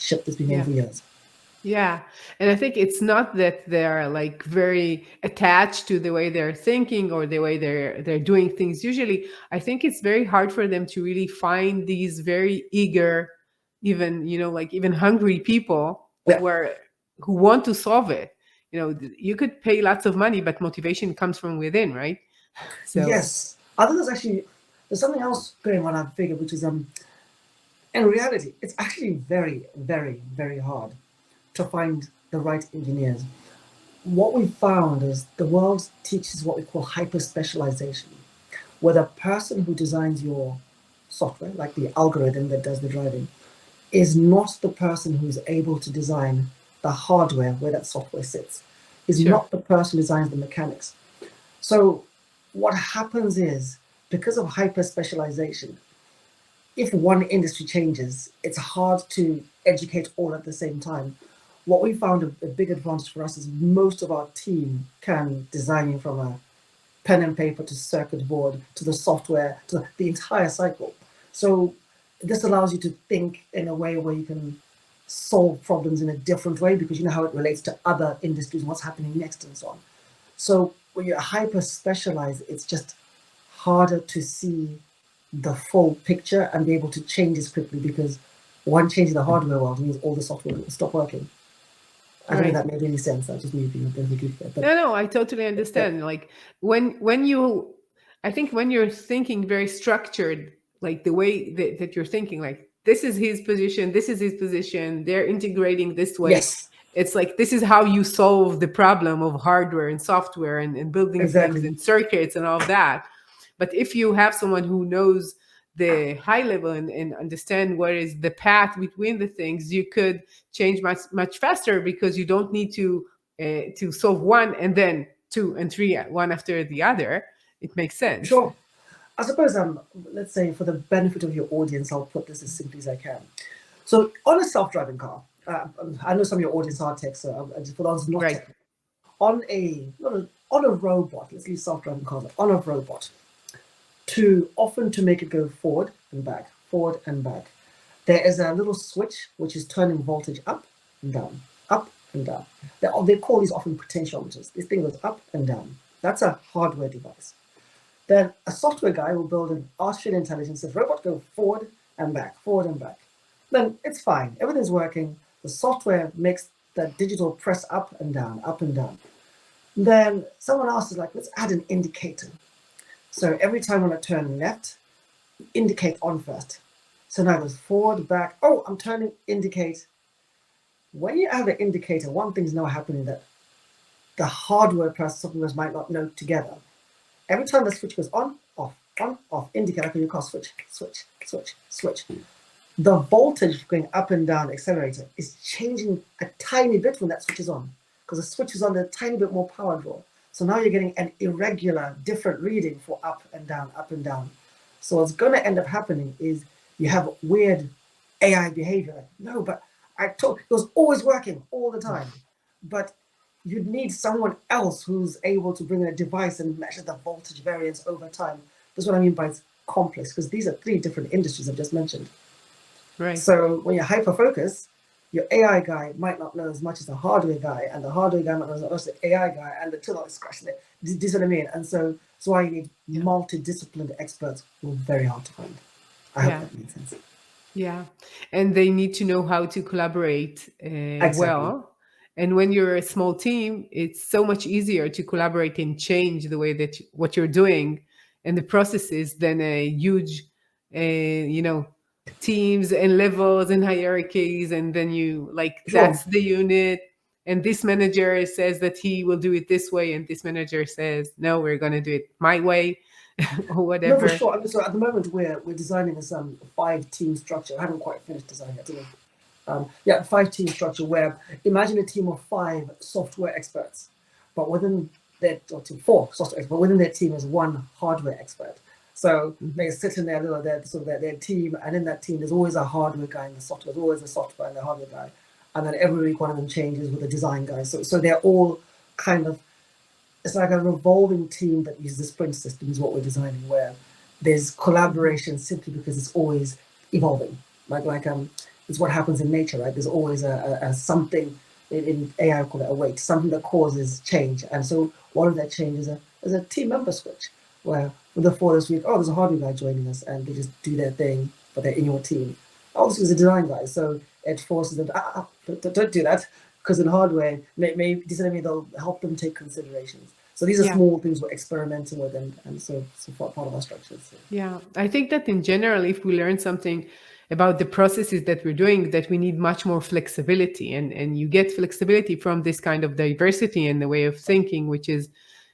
ship that's been going Yeah. for years. Yeah. And I think it's not that they're like very attached to the way they're thinking or the way they're doing things usually. I think it's very hard for them to really find these very eager, even, like even hungry people Yeah. who want to solve it. You could pay lots of money, but motivation comes from within, right? So, Yes. I think there's something else going on, I figure, which is in reality, it's actually very, very, very hard to find the right engineers. What we found is the world teaches what we call hyper specialization, where the person who designs your software, like the algorithm that does the driving, is not the person who's able to design the hardware where that software sits, is sure. not the person who designs the mechanics. So what happens is, because of hyper specialization, if one industry changes, it's hard to educate all at the same time. What we found a big advantage for us is most of our team can design from a pen and paper to circuit board to the software to the entire cycle. So this allows you to think in a way where you can solve problems in a different way because you know how it relates to other industries and what's happening next and so on. So when you're hyper specialized, it's just harder to see the full picture and be able to change this quickly because one change in the hardware world means all the software will stop working. I don't know if Right. that made any sense. I just maybe being a bit of a goofy there, but No, I totally yeah, understand. Like when you, I think when you're thinking very structured, like the way that you're thinking, like this is his position, this is his position, they're integrating this way. yes, It's like this is how you solve the problem of hardware and software and building things exactly. and circuits and all of that. But if you have someone who knows the high level and understand what is the path between the things, you could change much faster because you don't need to solve one and then two and three, one after the other. It makes sense. Sure. I suppose let's say for the benefit of your audience, I'll put this as simply as I can. So on a self-driving car, I know some of your audience are tech, so just for those not Right. tech, on on a robot, let's leave self-driving cars on a robot, to make it go forward and back. There is a little switch which is turning voltage up and down. They call these often potentiometers. This thing goes up and down. That's a hardware device. Then a software guy will build an artificial intelligence that robot go forward and back, forward and back. Then it's fine. Everything's working. The software makes the digital press up and down, up and down. Then someone else is like, let's add an indicator. So every time when I turn left, indicate on first. So now it goes forward, back. Oh, I'm turning, indicate. When you add an indicator, one thing's now happening that the hardware plus software might not know together. Every time the switch goes on, off, indicator, like your car switch, switch. The voltage going up and down accelerator is changing a tiny bit when that switch is on, because the switch is on a tiny bit more power draw. So now you're getting an irregular, different reading for up and down, up and down. So what's going to end up happening is you have weird AI behavior. Like, no, but it was always working all the time. But you'd need someone else who's able to bring in a device and measure the voltage variance over time. That's what I mean by it's complex, because these are three different industries I've just mentioned. Right. So when you're hyper-focused, your AI guy might not know as much as the hardware guy, and the hardware guy might not know as much as the AI guy, and the two are scratching it. Do you see what I mean? And so that's why you need Yeah. multidisciplined experts who are very hard to find. I hope Yeah. that makes sense. Yeah. And they need to know how to collaborate Exactly. well. And when you're a small team, it's so much easier to collaborate and change the way that what you're doing and the processes than a huge, teams and levels and hierarchies. And then you like, Sure. that's the unit. And this manager says that he will do it this way. And this manager says, no, we're going to do it my way or No, for whatever. sure. I mean, so at the moment we're designing this 5-team structure. I haven't quite finished designing it. Yeah, 5-team structure where imagine a team of 5 software experts, but within their or team 4 software experts, but within their team is one hardware expert. So Mhm. they sit in their team, and in that team there's always a hardware guy and the software. There's always a software and the hardware guy, and then every week one of them changes with a design guy. So they're all kind of, it's like a revolving team that uses the sprint system is what we're designing, where there's Mhm. collaboration simply because it's always evolving. Like it's what happens in nature, right? There's always a something in AI, we call it a weight, something that causes change. And so one of that change is a team member switch, where with the four this week, oh, there's a hardware guy joining us, and they just do their thing, but they're in your team. Obviously, there's a design guy, so it forces them to, don't do that, because in hardware, maybe they'll help them take considerations. So these are Yeah. small things we're experimenting with, and so part of our structures. Yeah, I think that in general, if we learn something about the processes that we're doing, that we need much more flexibility, and you get flexibility from this kind of diversity in the way of thinking, which is